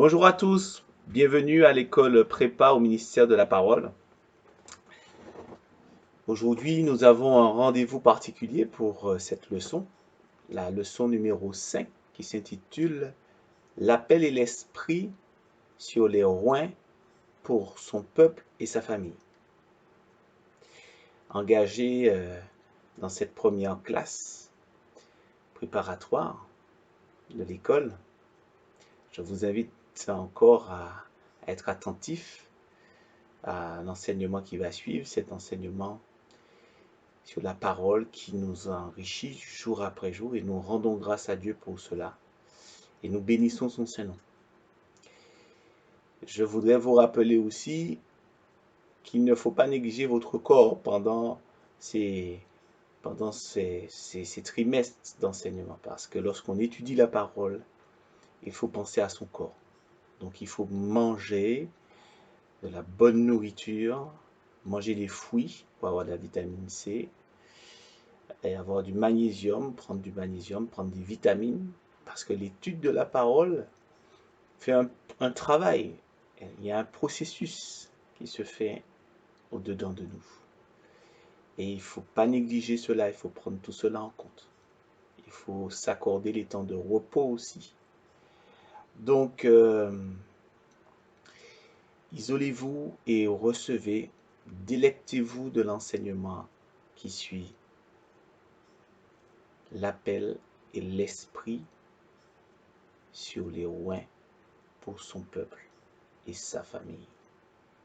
Bonjour à tous, bienvenue à l'école prépa au ministère de la Parole. Aujourd'hui, nous avons un rendez-vous particulier pour cette leçon, la leçon numéro 5 qui s'intitule L'appel et l'esprit sur les roins pour son peuple et sa famille. Engagé dans cette première classe préparatoire de l'école, je vous invite encore à être attentif à l'enseignement qui va suivre, cet enseignement sur la parole qui nous enrichit jour après jour et nous rendons grâce à Dieu pour cela et nous bénissons son Saint-Nom. Je voudrais vous rappeler aussi qu'il ne faut pas négliger votre corps pendant ces trimestres d'enseignement parce que lorsqu'on étudie la parole, il faut penser à son corps. Donc il faut manger de la bonne nourriture, manger des fruits pour avoir de la vitamine C, et avoir du magnésium, prendre des vitamines, parce que l'étude de la parole fait un travail. Il y a un processus qui se fait au-dedans de nous. Et il ne faut pas négliger cela, il faut prendre tout cela en compte. Il faut s'accorder les temps de repos aussi. Donc, isolez-vous et recevez, délectez-vous de l'enseignement qui suit. L'appel et l'esprit sur les roins pour son peuple et sa famille.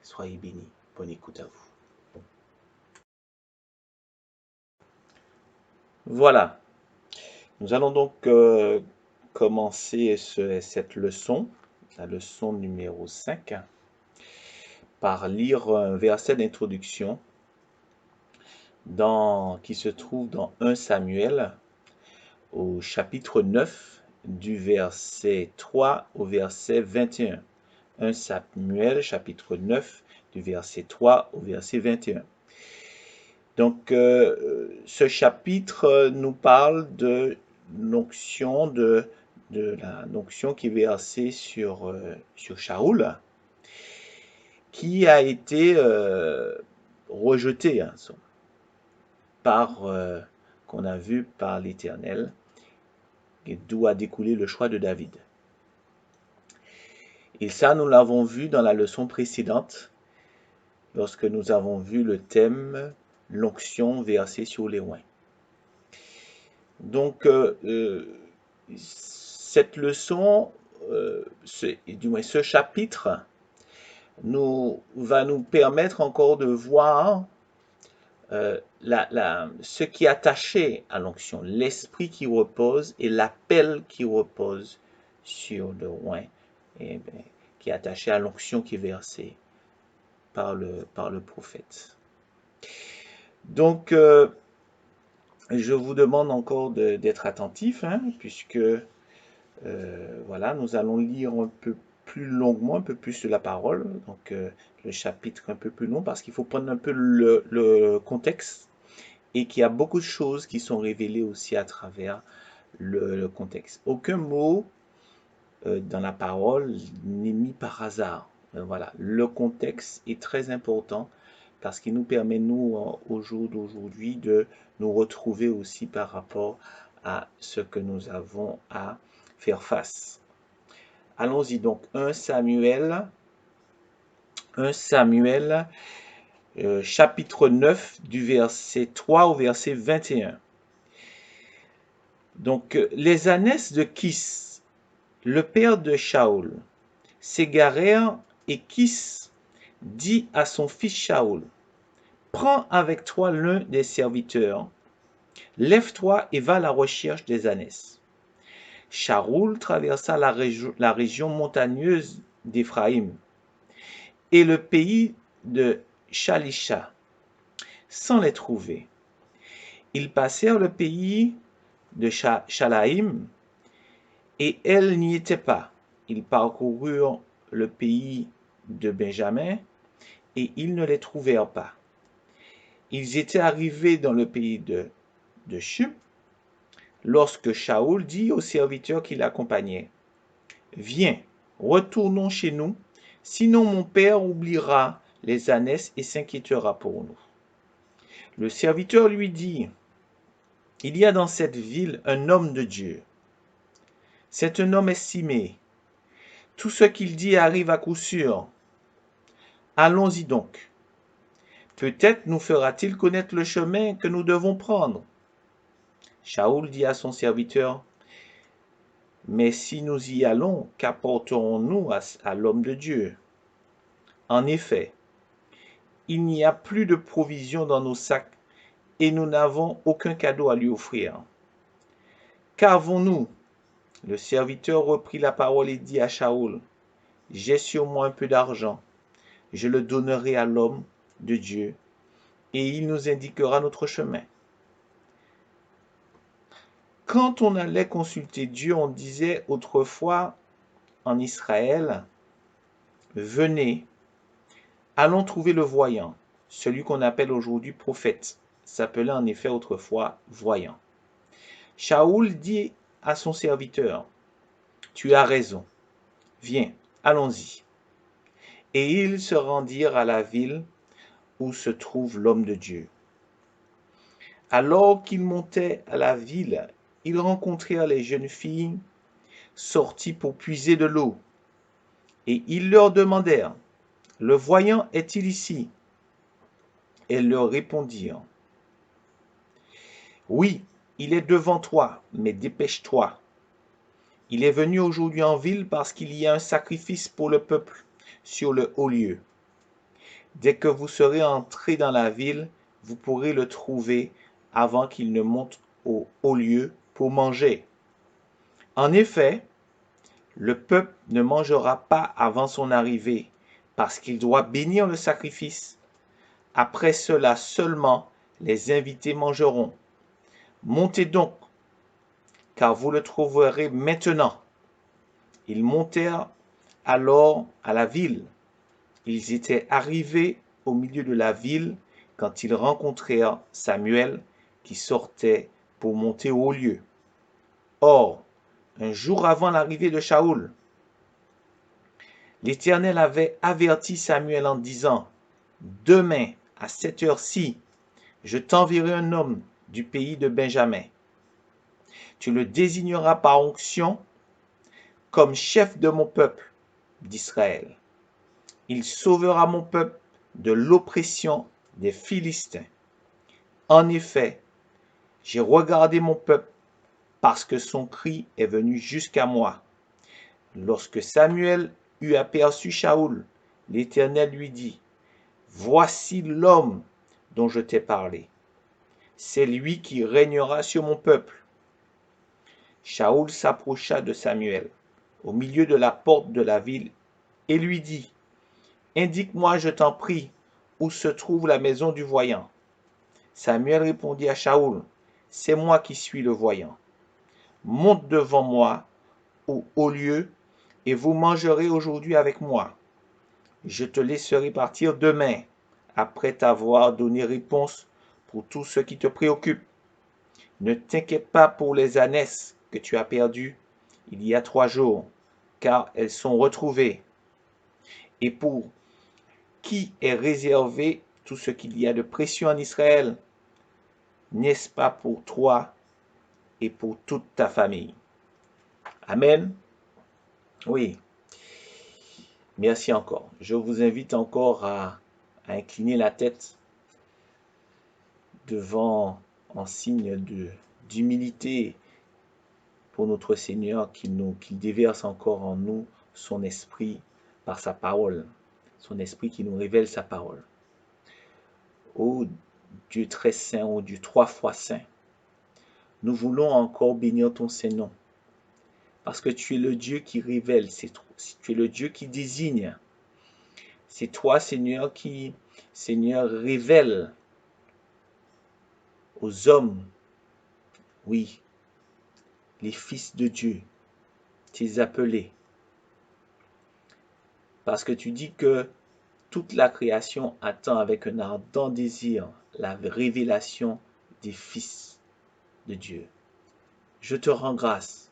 Soyez bénis. Bonne écoute à vous. Voilà. Nous allons donc commencer cette leçon, la leçon numéro 5, par lire un verset d'introduction qui se trouve dans 1 Samuel au chapitre 9 du verset 3 au verset 21. 1 Samuel chapitre 9 du verset 3 au verset 21. Donc, ce chapitre nous parle de l'onction, de la onction qui est versée sur Shaoul, qui a été rejeté qu'on a vu par l'Éternel, et d'où a découlé le choix de David. Et ça, nous l'avons vu dans la leçon précédente, lorsque nous avons vu le thème l'onction versée sur les roins. Donc, cette leçon, ce chapitre, va nous permettre encore de voir ce qui est attaché à l'onction, l'esprit qui repose et l'appel qui repose sur le roin, qui est attaché à l'onction qui est versée par le prophète. Donc, je vous demande encore d'être attentif, puisque voilà, nous allons lire un peu plus longuement, un peu plus de la parole, donc le chapitre un peu plus long, parce qu'il faut prendre un peu le contexte, et qu'il y a beaucoup de choses qui sont révélées aussi à travers le contexte. Aucun mot dans la parole n'est mis par hasard. Voilà, le contexte est très important parce qu'il nous permet, nous, au jour d'aujourd'hui, de nous retrouver aussi par rapport à ce que nous avons à faire face. Allons-y donc, 1 Samuel, chapitre 9, du verset 3 au verset 21. Donc, les ânesses de Kis, le père de Shaoul, s'égarèrent et Kis dit à son fils Shaoul, « Prends avec toi l'un des serviteurs, lève-toi et va à la recherche des ânesses. » Shaoul traversa la région montagneuse d'Éphraïm et le pays de Shalisha, sans les trouver. Ils passèrent le pays de Shalaïm, et elles n'y étaient pas. Ils parcoururent le pays de Benjamin, et ils ne les trouvèrent pas. Ils étaient arrivés dans le pays de Chub, lorsque Shaoul dit aux serviteurs qui l'accompagnaient, « Viens, retournons chez nous, sinon mon père oubliera les ânesses et s'inquiétera pour nous. Le serviteur lui dit, il y a dans cette ville un homme de Dieu. C'est un homme estimé. Tout ce qu'il dit arrive à coup sûr. Allons-y donc. Peut-être nous fera-t-il connaître le chemin que nous devons prendre. Shaoul dit à son serviteur, mais si nous y allons, qu'apporterons-nous à l'homme de Dieu? En effet, il n'y a plus de provisions dans nos sacs et nous n'avons aucun cadeau à lui offrir. Qu'avons-nous? Le serviteur reprit la parole et dit à Shaoul, j'ai sur moi un peu d'argent, je le donnerai à l'homme de Dieu et il nous indiquera notre chemin. Quand on allait consulter Dieu, on disait autrefois en Israël, venez, allons trouver le voyant, celui qu'on appelle aujourd'hui prophète, s'appelait en effet autrefois voyant. Shaoul dit à son serviteur, tu as raison, viens, allons-y. Et ils se rendirent à la ville où se trouve l'homme de Dieu. Alors qu'ils montaient à la ville, ils rencontrèrent les jeunes filles sorties pour puiser de l'eau. Et ils leur demandèrent, le voyant est-il ici? Elles leur répondirent, oui, il est devant toi, mais dépêche-toi. Il est venu aujourd'hui en ville parce qu'il y a un sacrifice pour le peuple sur le haut lieu. Dès que vous serez entrés dans la ville, vous pourrez le trouver avant qu'il ne monte au haut lieu pour manger. En effet, le peuple ne mangera pas avant son arrivée, parce qu'il doit bénir le sacrifice. Après cela seulement, les invités mangeront. Montez donc, car vous le trouverez maintenant. Ils montèrent alors à la ville. Ils étaient arrivés au milieu de la ville quand ils rencontrèrent Samuel qui sortait pour monter au haut lieu. Or, un jour avant l'arrivée de Shaoul, l'Éternel avait averti Samuel en disant, demain, à cette heure-ci, je t'enverrai un homme du pays de Benjamin. Tu le désigneras par onction comme chef de mon peuple d'Israël. Il sauvera mon peuple de l'oppression des Philistins. En effet, j'ai regardé mon peuple parce que son cri est venu jusqu'à moi. Lorsque Samuel eut aperçu Shaoul, l'Éternel lui dit, voici l'homme dont je t'ai parlé. C'est lui qui régnera sur mon peuple. Shaoul s'approcha de Samuel au milieu de la porte de la ville et lui dit, indique-moi, je t'en prie, où se trouve la maison du voyant. Samuel répondit à Shaoul, c'est moi qui suis le voyant. Monte devant moi au haut lieu et vous mangerez aujourd'hui avec moi. Je te laisserai partir demain, après t'avoir donné réponse pour tout ce qui te préoccupe. Ne t'inquiète pas pour les ânesses que tu as perdues il y a 3 jours, car elles sont retrouvées. Et pour qui est réservé tout ce qu'il y a de précieux en Israël, n'est-ce pas pour toi et pour toute ta famille? Amen. Oui. Merci encore. Je vous invite encore à incliner la tête devant en signe d'humilité pour notre Seigneur, qu'il déverse encore en nous son esprit par sa parole, son esprit qui nous révèle sa parole. Ô Dieu très saint, ô Dieu 3 fois saint, nous voulons encore bénir ton Saint-Nom, parce que tu es le Dieu qui révèle, tu es le Dieu qui désigne. C'est toi, Seigneur, qui, Seigneur, révèle aux hommes, oui, les fils de Dieu, tes appelés. Parce que tu dis que toute la création attend avec un ardent désir la révélation des fils de Dieu. Je te rends grâce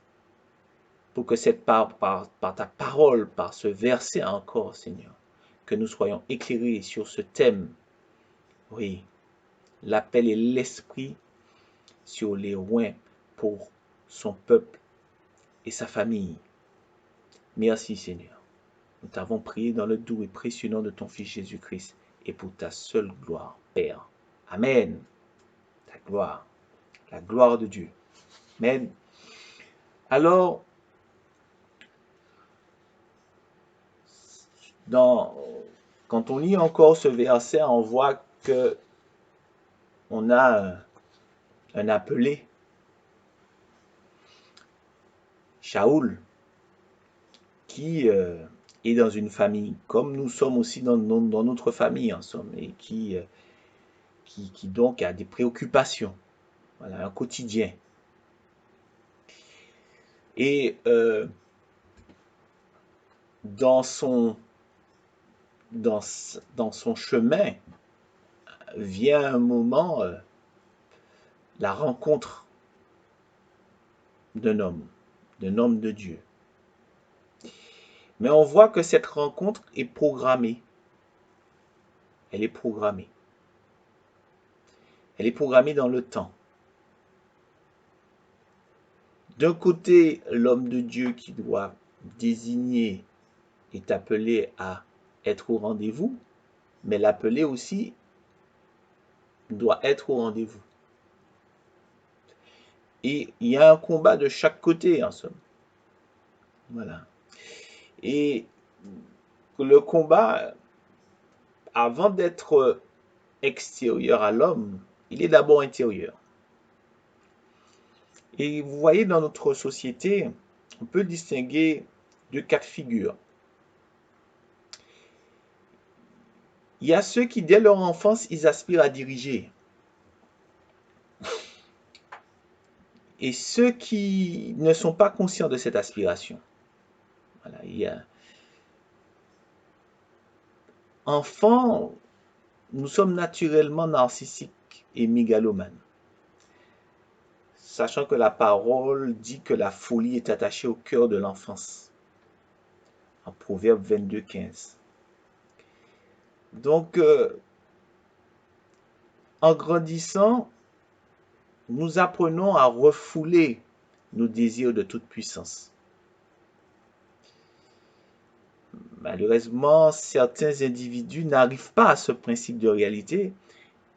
pour que par ta parole, par ce verset encore, Seigneur, que nous soyons éclairés sur ce thème. Oui, l'appel et l'esprit sur les roins pour son peuple et sa famille. Merci, Seigneur. Nous t'avons prié dans le doux et précieux nom de ton Fils Jésus-Christ et pour ta seule gloire, Père. Amen. La gloire de Dieu. Amen. Alors, quand on lit encore ce verset, on voit que on a un appelé, Shaoul, qui est dans une famille, comme nous sommes aussi dans notre famille en somme, et qui donc a des préoccupations, voilà, un quotidien. Et dans son chemin vient un moment, la rencontre d'un homme de Dieu. Mais on voit que cette rencontre est programmée. Elle est programmée. Elle est programmée dans le temps. D'un côté, l'homme de Dieu qui doit désigner est appelé à être au rendez-vous, mais l'appelé aussi doit être au rendez-vous. Et il y a un combat de chaque côté, en somme. Voilà. Et le combat, avant d'être extérieur à l'homme, il est d'abord intérieur. Et vous voyez, dans notre société, on peut distinguer deux cas de figure. Il y a ceux qui, dès leur enfance, ils aspirent à diriger. Et ceux qui ne sont pas conscients de cette aspiration. Voilà, il y a enfants, nous sommes naturellement narcissiques et mégalomanes. Sachant que la parole dit que la folie est attachée au cœur de l'enfance. En Proverbe 22, 15. Donc, en grandissant, nous apprenons à refouler nos désirs de toute puissance. Malheureusement, certains individus n'arrivent pas à ce principe de réalité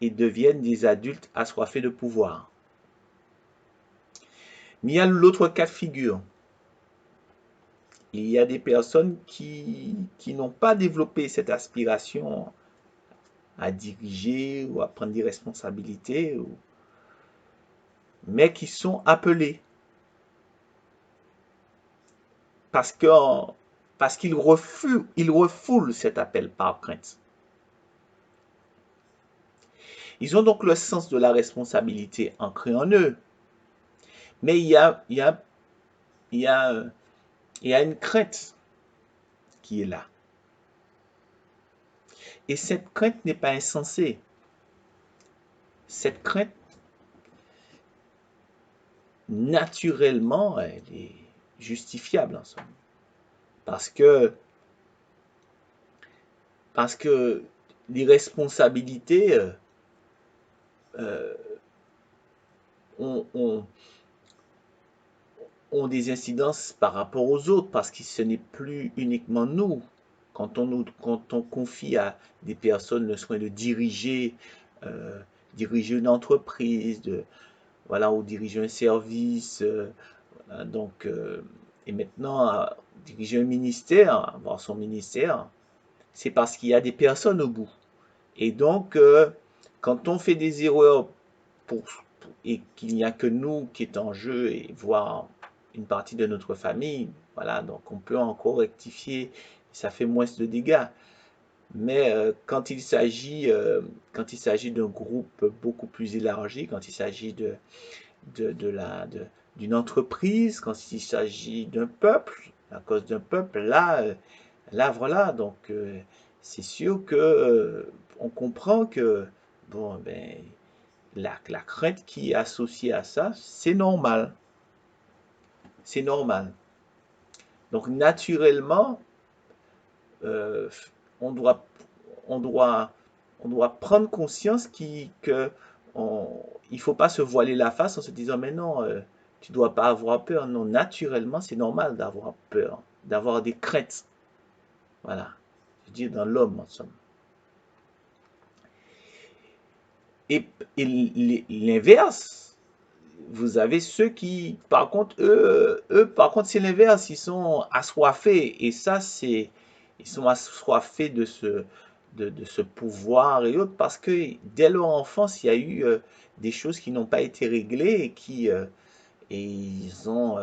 et deviennent des adultes assoiffés de pouvoir. Mais il y a l'autre cas de figure. Il y a des personnes qui n'ont pas développé cette aspiration à diriger ou à prendre des responsabilités, mais qui sont appelés parce qu'ils refoulent cet appel par crainte. Ils ont donc le sens de la responsabilité ancré en eux, mais il y a une crainte qui est là. Et cette crainte n'est pas insensée. Cette crainte, naturellement, elle est justifiable en somme. Parce que les responsabilités ont des incidences par rapport aux autres, parce que ce n'est plus uniquement nous. Quand on confie à des personnes le soin de diriger une entreprise, ou diriger un service, donc, et maintenant, diriger un ministère, avoir son ministère, c'est parce qu'il y a des personnes au bout. Et donc, quand on fait des erreurs et qu'il n'y a que nous qui est en jeu, et voire une partie de notre famille, voilà, donc on peut encore rectifier, ça fait moins de dégâts. Mais quand il s'agit d'un groupe beaucoup plus élargi, quand il s'agit d'une entreprise, quand il s'agit d'un peuple, à cause d'un peuple, là voilà, donc c'est sûr que on comprend que bon ben la crainte qui est associée à ça, c'est normal. C'est normal. Donc, naturellement, euh, on doit, on doit, on doit prendre conscience que il faut pas se voiler la face en se disant, mais non, tu dois pas avoir peur. Non, naturellement, c'est normal d'avoir peur, d'avoir des craintes. Voilà. Je dis dans l'homme, en somme. Et, et l'inverse, vous avez ceux qui, par contre, par contre, c'est l'inverse. Ils sont assoiffés. Et ça, ils sont assoiffés de ce pouvoir et autres parce que dès leur enfance, il y a eu des choses qui n'ont pas été réglées et ils ont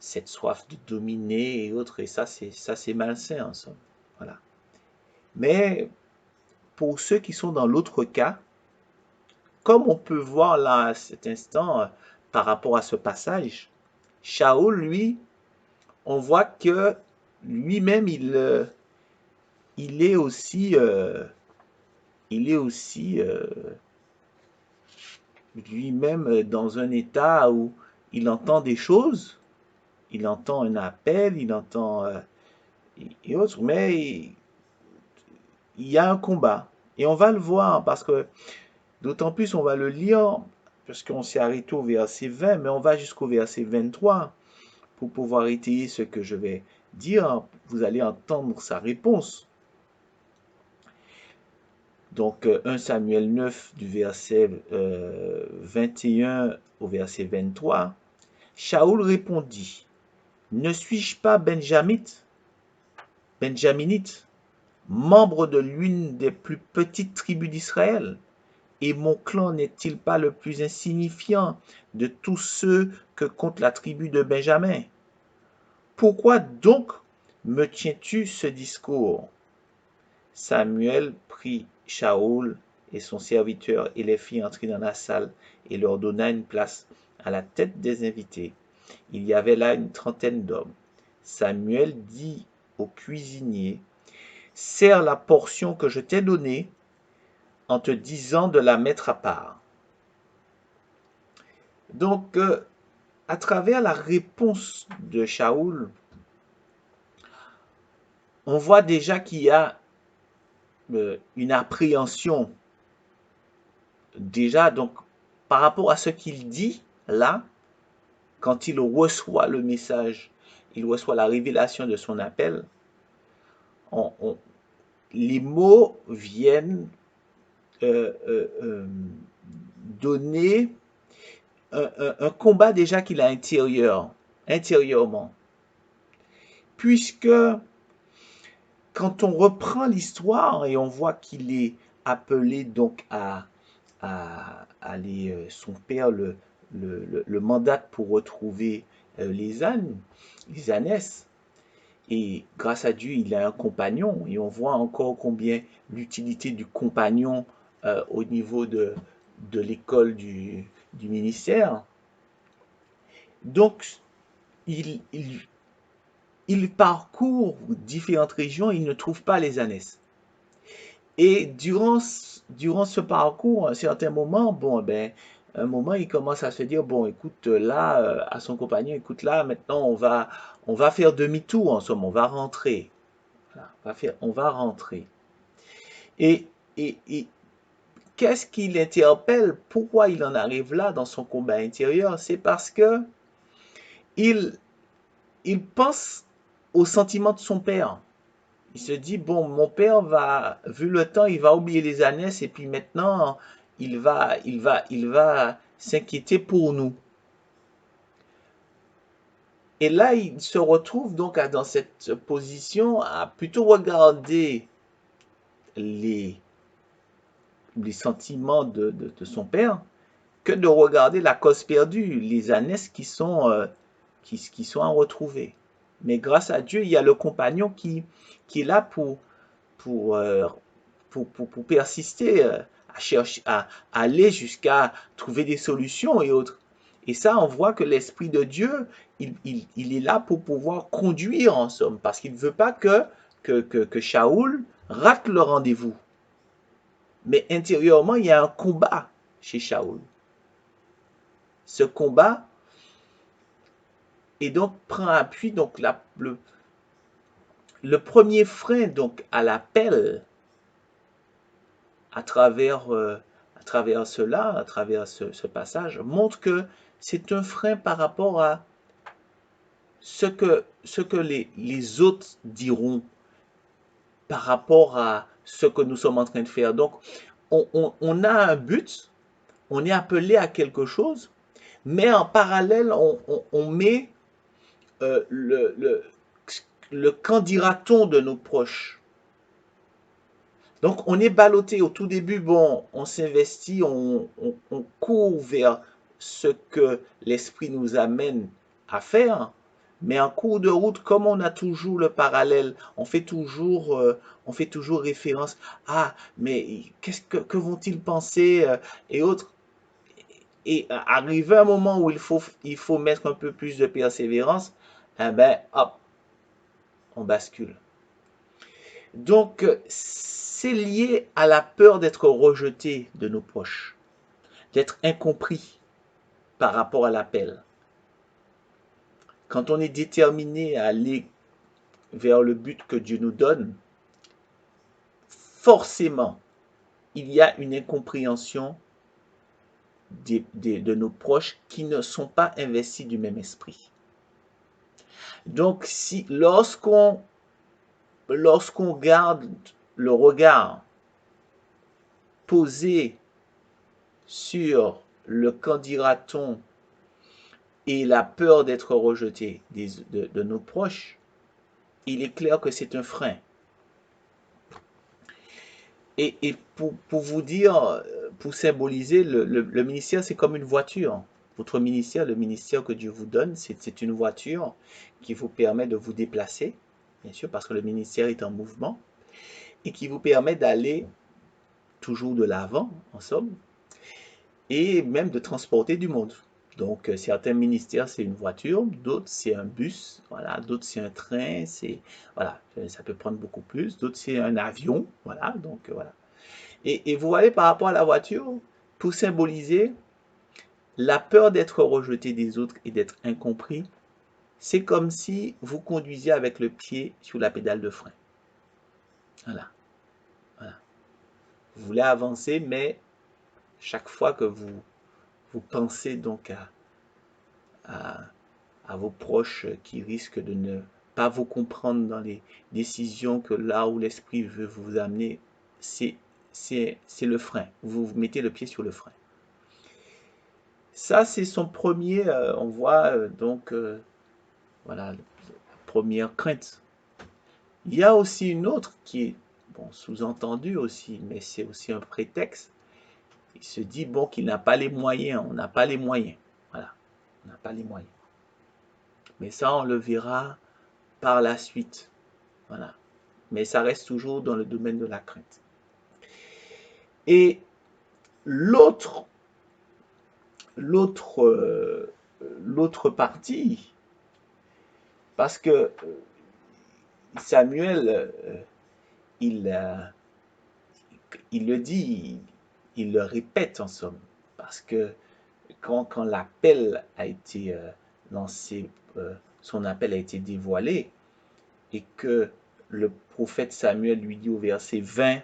cette soif de dominer et autres. Et ça, c'est malsain, en somme. Voilà. Mais pour ceux qui sont dans l'autre cas, comme on peut voir là à cet instant par rapport à ce passage, Shaoul, lui, on voit que lui-même, il est aussi, il est aussi lui-même dans un état où il entend des choses, il entend un appel, il entend et autres, mais il y a un combat. Et on va le voir parce que d'autant plus on va le lire, parce qu'on s'est arrêté au verset 20, mais on va jusqu'au verset 23 pour pouvoir étayer ce que je vais dire. Vous allez entendre sa réponse. Donc 1 Samuel 9 du verset 21 au verset 23. Shaoul répondit, ne suis-je pas benjaminite, membre de l'une des plus petites tribus d'Israël? Et mon clan n'est-il pas le plus insignifiant de tous ceux que compte la tribu de Benjamin? Pourquoi donc me tiens-tu ce discours? Samuel prit Shaoul et son serviteur et les fit entrer dans la salle et leur donna une place à la tête des invités. Il y avait là une trentaine d'hommes. Samuel dit au cuisinier, sers la portion que je t'ai donnée en te disant de la mettre à part. Donc, à travers la réponse de Shaoul, on voit déjà qu'il y a une appréhension. Déjà, donc, par rapport à ce qu'il dit là, quand il reçoit le message, il reçoit la révélation de son appel, on, on, les mots viennent donner un combat déjà qu'il a intérieurement. Puisque quand on reprend l'histoire et on voit qu'il est appelé donc à aller, son père le mandate pour retrouver les ânesses. Et grâce à Dieu, il a un compagnon. Et on voit encore combien l'utilité du compagnon au niveau de l'école du ministère. Donc, il, il, il parcourt différentes régions, il ne trouve pas les ânesses. Et durant ce parcours, à un certain moment, bon, ben, un moment, il commence à se dire, bon, écoute, là, à son compagnon, écoute, là, maintenant, on va faire demi-tour, en somme, on va rentrer. Voilà, on va rentrer. Et, et qu'est-ce qui l'interpelle? Pourquoi il en arrive là dans son combat intérieur? C'est parce que il, il pense au sentiment de son père. Il se dit, bon, mon père va, vu le temps, il va oublier les ânesses et puis maintenant, il va s'inquiéter pour nous. Et là, il se retrouve donc dans cette position à plutôt regarder les, les sentiments de son père que de regarder la cause perdue, les ânesses qui sont à retrouver. Mais grâce à Dieu, il y a le compagnon qui est là pour, euh, pour persister, à chercher, à aller jusqu'à trouver des solutions et autres. Et ça, on voit que l'Esprit de Dieu, il est là pour pouvoir conduire en somme, parce qu'il ne veut pas que Shaoul rate le rendez-vous. Mais intérieurement, il y a un combat chez Shaoul. Ce combat, et donc prend appui, donc le premier frein donc à l'appel à travers cela, à travers ce passage, montre que c'est un frein par rapport à ce que les autres diront par rapport à ce que nous sommes en train de faire. Donc, on a un but, on est appelé à quelque chose, mais en parallèle, on met euh, le, le, le qu'en dira-t-on de nos proches. Donc, on est ballotté au tout début. Bon, on s'investit, on court vers ce que l'esprit nous amène à faire. Mais en cours de route, comme on a toujours le parallèle, on fait toujours référence. Ah, mais que vont-ils penser et autres. Et arrivé un moment où il faut mettre un peu plus de persévérance, eh ben, hop, on bascule. Donc, c'est lié à la peur d'être rejeté de nos proches, d'être incompris par rapport à l'appel. Quand on est déterminé à aller vers le but que Dieu nous donne, forcément, il y a une incompréhension de nos proches qui ne sont pas investis du même esprit. Donc, lorsqu'on garde le regard posé sur le qu'en dira-t-on et la peur d'être rejeté de nos proches, il est clair que c'est un frein. Et pour vous dire, pour symboliser, le ministère, c'est comme une voiture. Votre ministère, le ministère que Dieu vous donne, c'est une voiture qui vous permet de vous déplacer, bien sûr, parce que le ministère est en mouvement, et qui vous permet d'aller toujours de l'avant, en somme, et même de transporter du monde. Donc, certains ministères, c'est une voiture, d'autres, c'est un bus, voilà, d'autres, c'est un train, voilà, ça peut prendre beaucoup plus, d'autres, c'est un avion, voilà, donc, voilà. Et vous voyez, par rapport à la voiture, pour symboliser la peur d'être rejeté des autres et d'être incompris, c'est comme si vous conduisiez avec le pied sur la pédale de frein. Voilà, voilà. Vous voulez avancer, mais chaque fois que vous pensez donc à, à vos proches qui risquent de ne pas vous comprendre dans les décisions que là où l'esprit veut vous amener, c'est le frein. Vous mettez le pied sur le frein. Ça, c'est son premier, on voit donc, voilà, la première crainte. Il y a aussi une autre qui est, bon, sous-entendue aussi, mais c'est aussi un prétexte. Il se dit, bon, qu'il n'a pas les moyens, on n'a pas les moyens. Voilà, on n'a pas les moyens. Mais ça, on le verra par la suite. Voilà. Mais ça reste toujours dans le domaine de la crainte. Et l'autre, l'autre, l'autre partie, parce que Samuel, il, il le dit, il le répète en somme, parce que quand l'appel a été lancé, son appel a été dévoilé, et que le prophète Samuel lui dit au verset 20,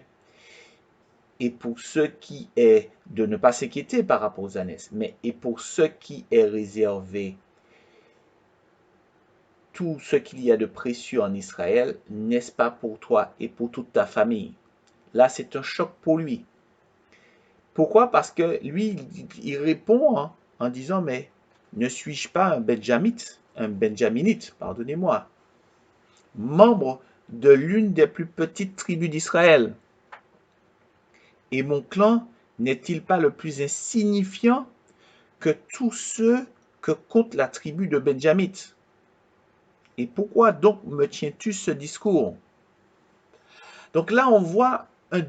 et pour ce qui est de ne pas s'inquiéter par rapport aux ânesses, mais et pour ce qui est réservé, tout ce qu'il y a de précieux en Israël, n'est-ce pas pour toi et pour toute ta famille? Là, c'est un choc pour lui. Pourquoi? Parce que lui, il répond en disant, mais ne suis-je pas un benjaminite, pardonnez-moi, membre de l'une des plus petites tribus d'Israël? Et mon clan n'est-il pas le plus insignifiant que tous ceux que compte la tribu de Benjamin? Et pourquoi donc me tiens-tu ce discours? Donc là, on voit un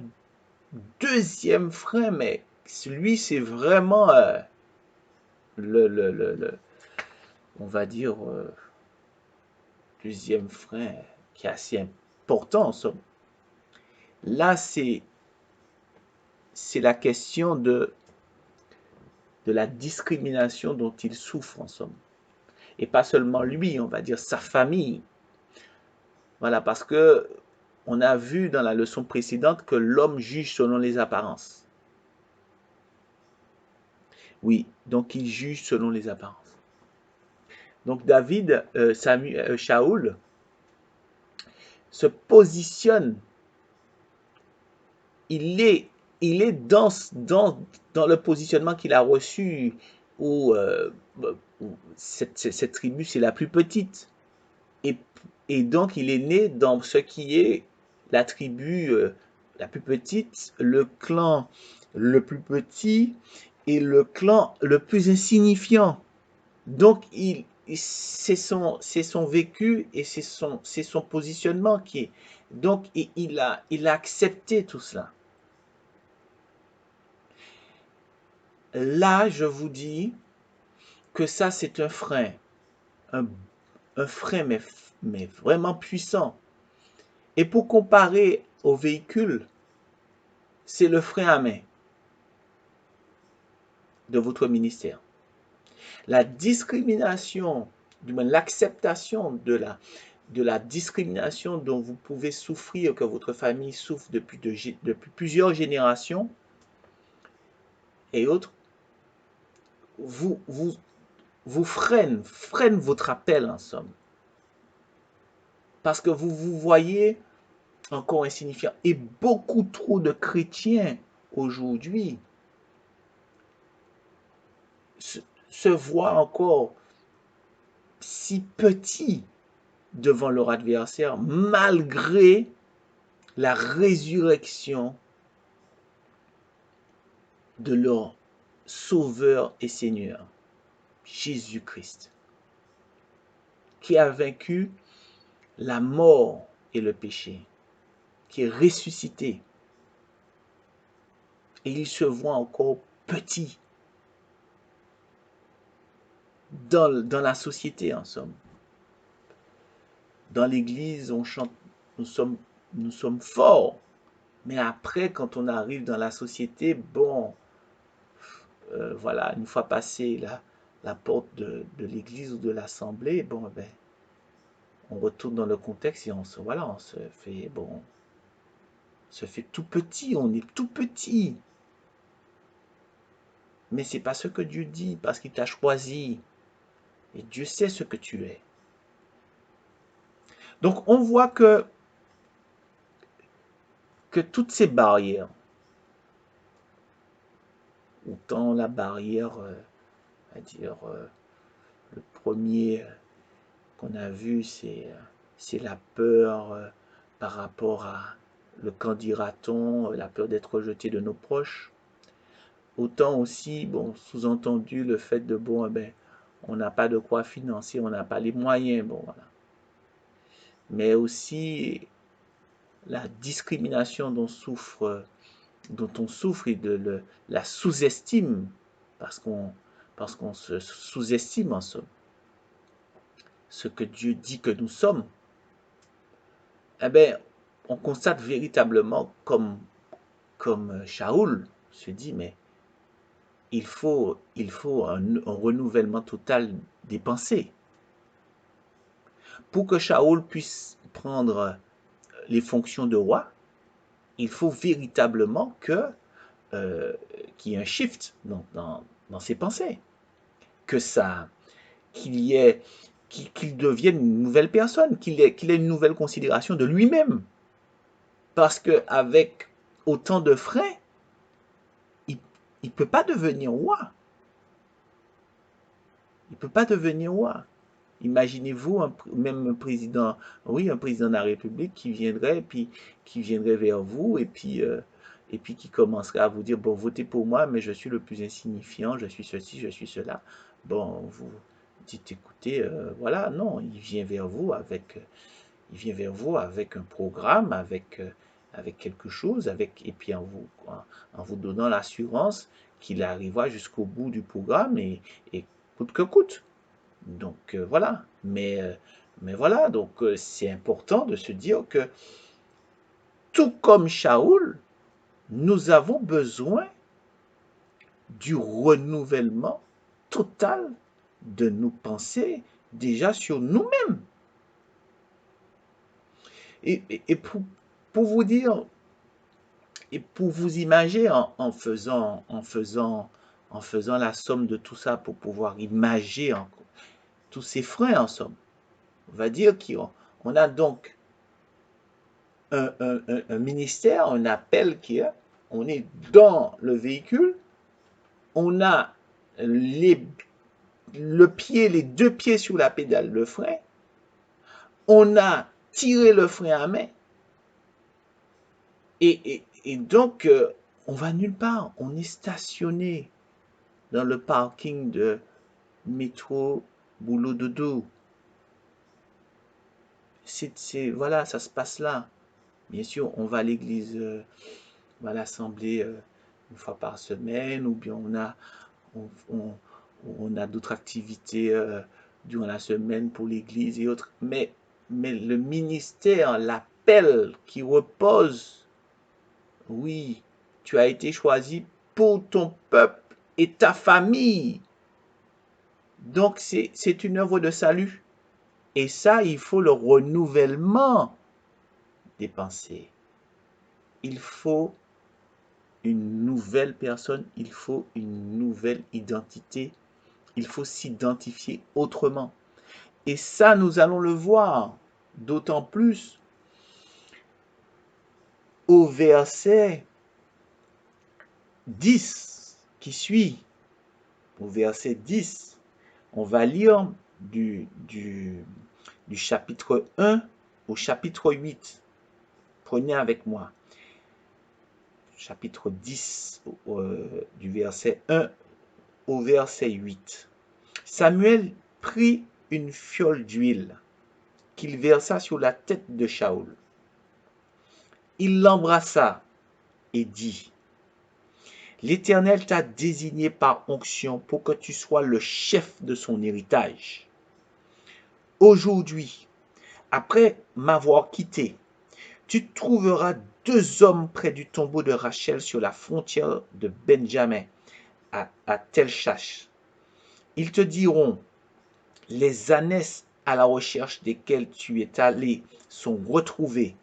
deuxième frein, mais lui, c'est vraiment on va dire, deuxième frein qui est assez important en somme. Là, c'est la question de la discrimination dont il souffre en somme. Et pas seulement lui, on va dire sa famille. Voilà, parce que on a vu dans la leçon précédente que l'homme juge selon les apparences. Oui, donc il juge selon les apparences. Donc David, Shaoul se positionne, il est, il est dans le positionnement qu'il a reçu où, cette tribu c'est la plus petite. Et, et donc il est né dans ce qui est la tribu la plus petite, le clan le plus petit et le clan le plus insignifiant. Donc c'est son vécu et c'est son positionnement qui est. Donc il a accepté tout cela. Là, je vous dis que ça, c'est un frein, un, un frein, mais vraiment puissant. Et pour comparer au véhicule, c'est le frein à main de votre ministère. La discrimination, du moins l'acceptation de la discrimination dont vous pouvez souffrir, que votre famille souffre depuis plusieurs générations et autres, vous freine votre appel en somme. Parce que vous vous voyez encore insignifiant. Et beaucoup trop de chrétiens aujourd'hui se voient encore si petits devant leur adversaire, malgré la résurrection de leur Sauveur et Seigneur, Jésus-Christ, qui a vaincu la mort et le péché, qui est ressuscité. Et ils se voient encore petits dans la société, en somme. Dans l'église, on chante, nous sommes forts. Mais après, quand on arrive dans la société, bon, voilà, une fois passé la porte de l'église ou de l'assemblée, bon, ben, on retourne dans le contexte et on se fait, bon, on se fait tout petit, on est tout petit. Mais c'est pas ce que Dieu dit, parce qu'il t'a choisi. Et Dieu sait ce que tu es. Donc, on voit que toutes ces barrières, autant la barrière, à dire, le premier qu'on a vu, c'est la peur par rapport à le qu'en dira-t-on, la peur d'être rejeté de nos proches. Autant aussi, bon, sous-entendu, le fait de, bon, eh ben, on n'a pas de quoi financer, on n'a pas les moyens, bon, voilà. Mais aussi la discrimination dont on souffre et de la sous-estime, parce qu'on se sous-estime en somme ce que Dieu dit que nous sommes. Eh bien, on constate véritablement comme Shaoul se dit, mais il faut un renouvellement total des pensées. Pour que Shaoul puisse prendre les fonctions de roi, il faut véritablement qu'il y ait un shift dans ses pensées, qu'il devienne une nouvelle personne, qu'il ait une nouvelle considération de lui-même. Parce qu'avec autant de freins, il ne peut pas devenir roi. Il ne peut pas devenir roi. Imaginez-vous même un président, oui, un président de la République qui viendrait vers vous et puis qui commencerait à vous dire, bon, votez pour moi, mais je suis le plus insignifiant, je suis ceci, je suis cela. Bon, vous dites, écoutez, voilà, non, il vient vers vous avec un programme, avec quelque chose, et puis en vous donnant l'assurance qu'il arrivera jusqu'au bout du programme et coûte que coûte. Donc voilà, mais voilà, donc c'est important de se dire que tout comme Shaoul, nous avons besoin du renouvellement total de nos pensées déjà sur nous-mêmes. Et pour vous dire, et pour vous imaginer en faisant la somme de tout ça pour pouvoir imaginer tous ces freins en somme, on va dire qu'on a donc un ministère, un appel on est dans le véhicule, on a les deux pieds sur la pédale de frein, on a tiré le frein à main, et donc on va nulle part, on est stationné dans le parking de métro Boulot Dodo. Voilà, ça se passe là. Bien sûr, on va à l'église, on va à l'assemblée une fois par semaine, ou bien on a d'autres activités durant la semaine pour l'église et autres. Mais le ministère, l'appel qui repose, oui, tu as été choisi pour ton peuple et ta famille. Donc, c'est une œuvre de salut. Et ça, il faut le renouvellement des pensées. Il faut une nouvelle personne, il faut une nouvelle identité. Il faut s'identifier autrement. Et ça, nous allons le voir d'autant plus au verset 10 qui suit. Au verset 10, on va lire du chapitre 1 au chapitre 8. Prenez avec moi. Chapitre 10, du verset 1 au verset 8. Samuel prit une fiole d'huile qu'il versa sur la tête de Shaoul. Il l'embrassa et dit: L'Éternel t'a désigné par onction pour que tu sois le chef de son héritage. Aujourd'hui, après m'avoir quitté, tu trouveras 2 hommes près du tombeau de Rachel sur la frontière de Benjamin, à Tel-Chash. Ils te diront: les ânesses à la recherche desquelles tu es allé sont retrouvées.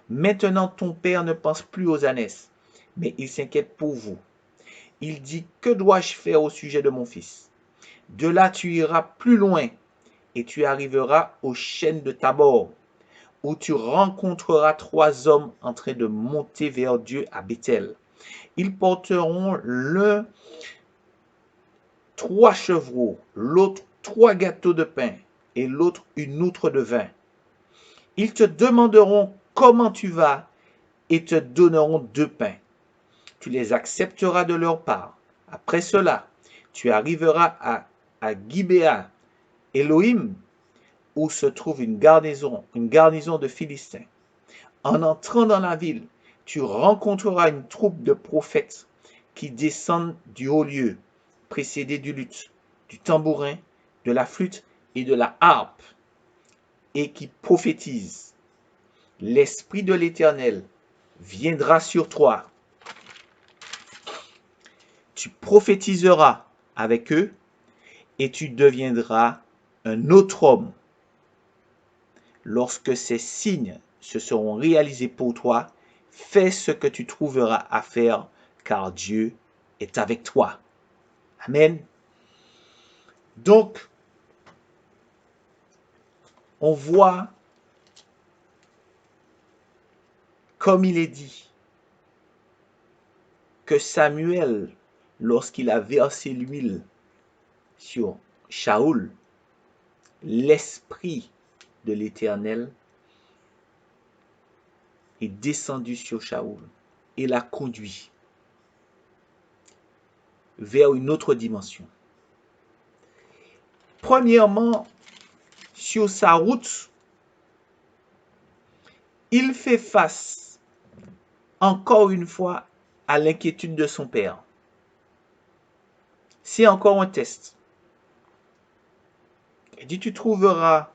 Maintenant ton père ne pense plus aux ânesses, mais il s'inquiète pour vous. Il dit: que dois-je faire au sujet de mon fils? De là tu iras plus loin, et tu arriveras aux chênes de Tabor, où tu rencontreras 3 hommes en train de monter vers Dieu à Bethel. Ils porteront l'un 3 chevreaux, l'autre 3 gâteaux de pain, et l'autre une outre de vin. Ils te demanderont comment tu vas, et te donneront 2 pains. Tu les accepteras de leur part. Après cela, tu arriveras à Gibéa Elohim, où se trouve une garnison de Philistins. En entrant dans la ville, tu rencontreras une troupe de prophètes qui descendent du haut lieu, précédés du luth, du tambourin, de la flûte et de la harpe, et qui prophétisent. L'Esprit de l'Éternel viendra sur toi. Tu prophétiseras avec eux et tu deviendras un autre homme. Lorsque ces signes se seront réalisés pour toi, fais ce que tu trouveras à faire, car Dieu est avec toi. Amen. Donc, on voit, comme il est dit, que Samuel, lorsqu'il a versé l'huile sur Shaoul, l'Esprit de l'Éternel est descendu sur Shaoul et l'a conduit vers une autre dimension. Premièrement, sur sa route, il fait face encore une fois à l'inquiétude de son père. C'est encore un test. Il dit: tu trouveras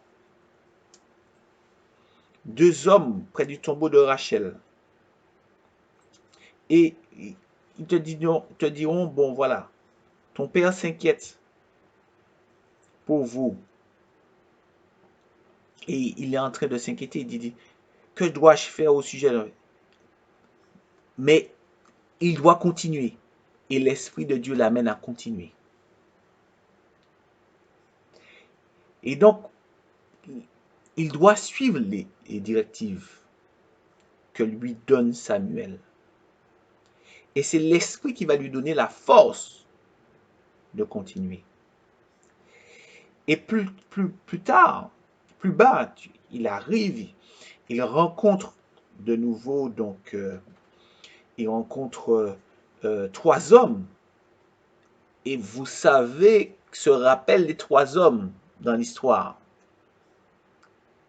2 hommes près du tombeau de Rachel. Et ils te diront, bon voilà, ton père s'inquiète pour vous. Et il est en train de s'inquiéter. Il dit: que dois-je faire au sujet de... Mais il doit continuer. Et l'Esprit de Dieu l'amène à continuer. Et donc, il doit suivre les directives que lui donne Samuel. Et c'est l'Esprit qui va lui donner la force de continuer. Et plus tard, plus bas, il arrive, il rencontre de nouveau, donc, il rencontre 3 hommes. Et vous savez, se rappellent les 3 hommes dans l'histoire,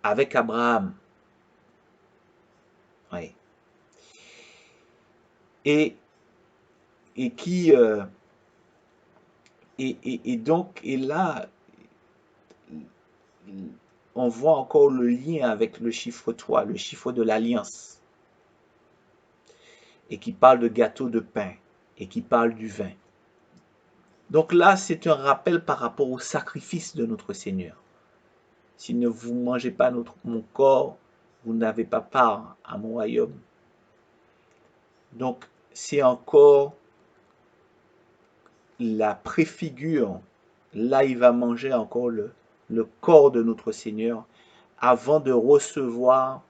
avec Abraham. Oui. Et qui, et donc, et là, on voit encore le lien avec le chiffre 3, le chiffre de l'alliance, et qui parle de gâteau de pain, et qui parle du vin. Donc là, c'est un rappel par rapport au sacrifice de notre Seigneur. Si ne vous mangez pas mon corps, vous n'avez pas part à mon royaume. Donc, c'est encore la préfigure. Là, il va manger encore le corps de notre Seigneur avant de recevoir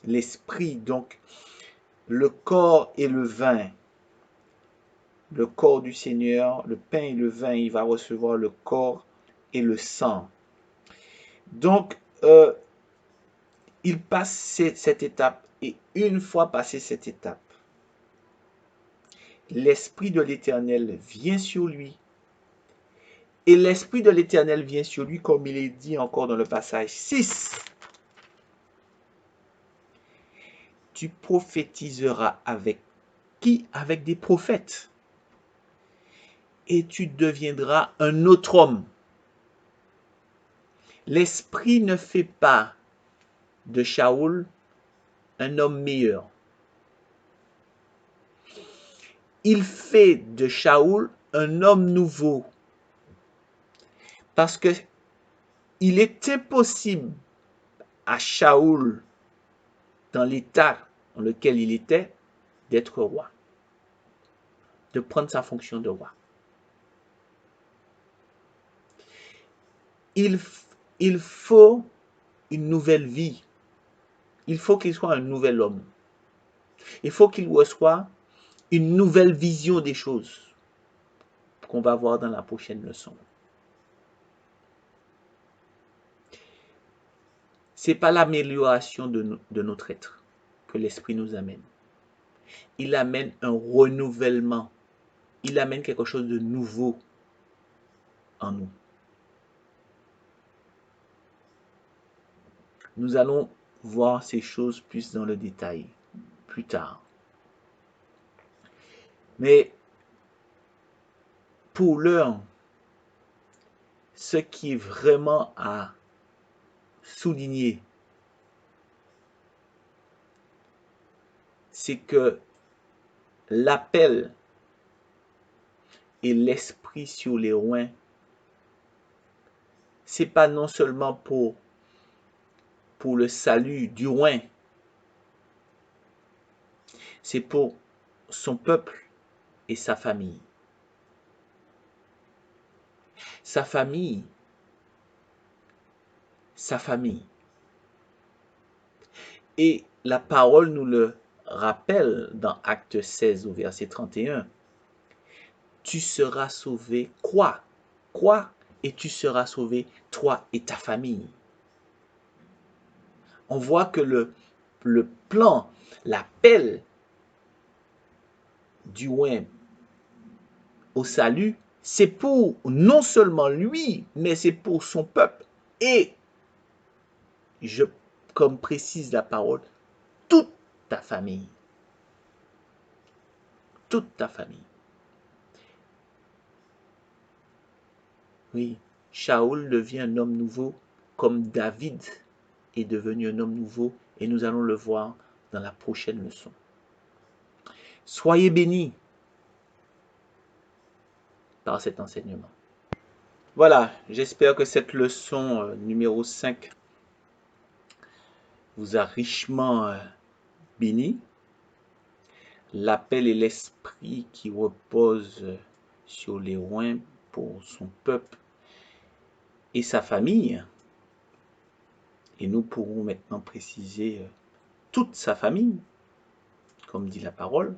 l'Esprit. Donc, le corps et le vin, le corps du Seigneur, le pain et le vin, il va recevoir le corps et le sang. Donc, il passe cette étape. Et une fois passé cette étape, l'Esprit de l'Éternel vient sur lui. Et l'Esprit de l'Éternel vient sur lui, comme il est dit encore dans le passage 6. Tu prophétiseras avec qui? Avec des prophètes. Et tu deviendras un autre homme. L'Esprit ne fait pas de Shaoul un homme meilleur. Il fait de Shaoul un homme nouveau. Parce que il est impossible à Shaoul, dans l'état dans lequel il était, d'être roi, de prendre sa fonction de roi. Il faut une nouvelle vie. Il faut qu'il soit un nouvel homme. Il faut qu'il reçoive une nouvelle vision des choses qu'on va voir dans la prochaine leçon. Ce n'est pas l'amélioration de notre être que l'Esprit nous amène. Il amène un renouvellement. Il amène quelque chose de nouveau en nous. Nous allons voir ces choses plus dans le détail plus tard. Mais pour l'heure, ce qui est vraiment à souligner, c'est que l'appel et l'esprit sur les oins, c'est pas non seulement pour le salut du oin, c'est pour son peuple et sa famille. Sa famille. Et la parole nous le rappelle dans Acte 16 au verset 31. Tu seras sauvé, crois, et tu seras sauvé, toi et ta famille. On voit que le plan, l'appel du oint au salut, c'est pour non seulement lui, mais c'est pour son peuple. Et, comme précise la parole, toute ta famille. Toute ta famille. Oui, Shaoul devient un homme nouveau, comme David est devenu un homme nouveau, et nous allons le voir dans la prochaine leçon. Soyez bénis par cet enseignement. Voilà, j'espère que cette leçon numéro 5 vous a richement béni. L'appel et l'esprit qui repose sur les roins pour son peuple et sa famille. Et nous pourrons maintenant préciser toute sa famille, comme dit la parole.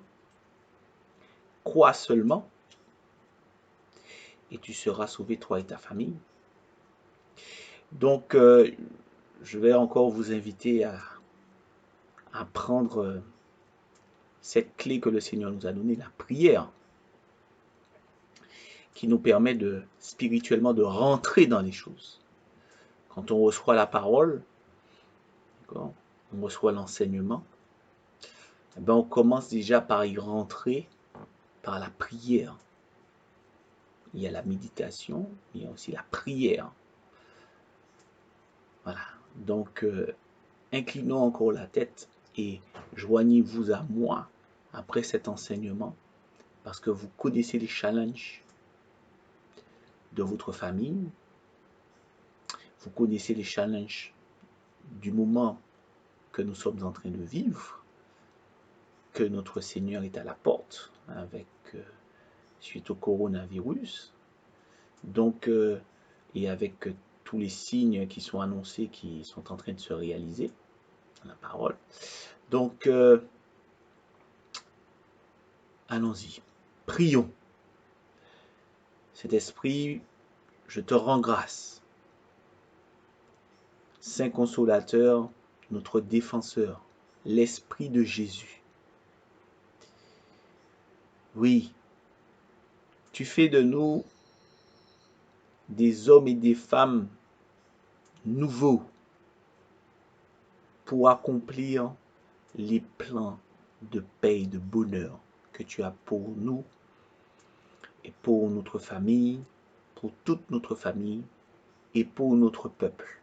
Crois seulement et tu seras sauvé, toi et ta famille. Donc, je vais encore vous inviter à prendre cette clé que le Seigneur nous a donnée, la prière, qui nous permet spirituellement de rentrer dans les choses. Quand on reçoit la parole, on reçoit l'enseignement, on commence déjà par y rentrer par la prière. Il y a la méditation, il y a aussi la prière. Voilà. Donc, inclinons encore la tête et joignez-vous à moi après cet enseignement, parce que vous connaissez les challenges de votre famille, vous connaissez les challenges du moment que nous sommes en train de vivre, que notre Seigneur est à la porte avec suite au coronavirus. Donc, et avec tous les signes qui sont annoncés, qui sont en train de se réaliser, la parole. Donc, allons-y, prions. Cet esprit, je te rends grâce. Saint consolateur, notre défenseur, l'esprit de Jésus. Oui, tu fais de nous des hommes et des femmes nouveaux pour accomplir les plans de paix et de bonheur que tu as pour nous et pour notre famille, pour toute notre famille et pour notre peuple.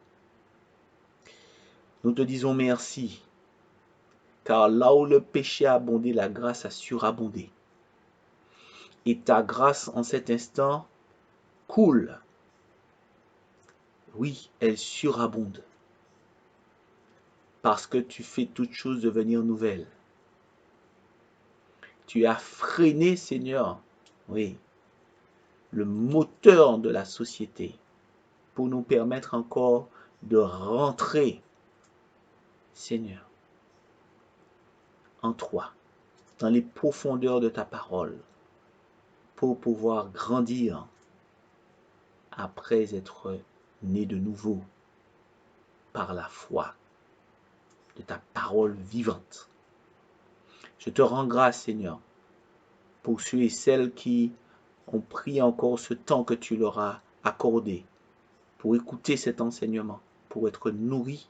Nous te disons merci, car là où le péché a abondé, la grâce a surabondé. Et ta grâce en cet instant coule. Oui, elle surabonde. Parce que tu fais toutes choses devenir nouvelles. Tu as freiné, Seigneur, oui, le moteur de la société pour nous permettre encore de rentrer, Seigneur, en toi, dans les profondeurs de ta parole, pour pouvoir grandir après être né de nouveau par la foi de ta parole vivante. Je te rends grâce, Seigneur, pour ceux et celles qui ont pris encore ce temps que tu leur as accordé pour écouter cet enseignement, pour être nourris,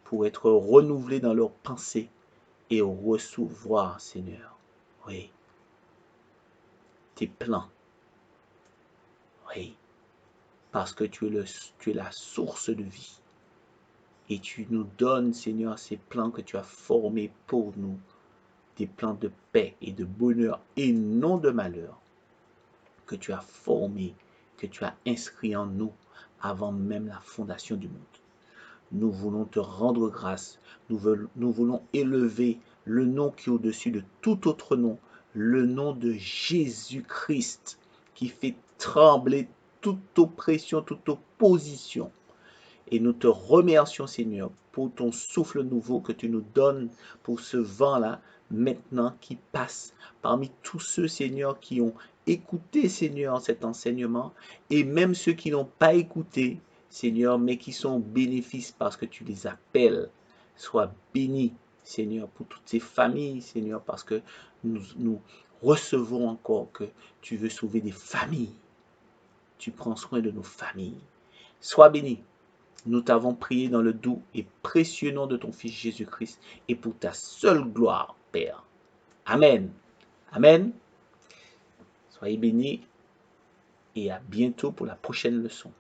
pour être renouvelés dans leurs pensées et recevoir, Seigneur, oui, tes plans. Oui, parce que tu es la source de vie. Et tu nous donnes, Seigneur, ces plans que tu as formés pour nous, des plans de paix et de bonheur et non de malheur, que tu as formés, que tu as inscrits en nous avant même la fondation du monde. Nous voulons te rendre grâce, nous voulons élever le nom qui est au-dessus de tout autre nom, le nom de Jésus-Christ, qui fait trembler toute oppression, toute opposition. Et nous te remercions, Seigneur, pour ton souffle nouveau que tu nous donnes, pour ce vent-là, maintenant qui passe parmi tous ceux, Seigneur, qui ont écouté, Seigneur, cet enseignement, et même ceux qui n'ont pas écouté, Seigneur, mais qui sont au bénéfice parce que tu les appelles. Sois béni, Seigneur, pour toutes ces familles, Seigneur, parce que nous recevons encore que tu veux sauver des familles. Tu prends soin de nos familles. Sois béni. Nous t'avons prié dans le doux et précieux nom de ton Fils Jésus-Christ et pour ta seule gloire, Père. Amen. Amen. Soyez bénis et à bientôt pour la prochaine leçon.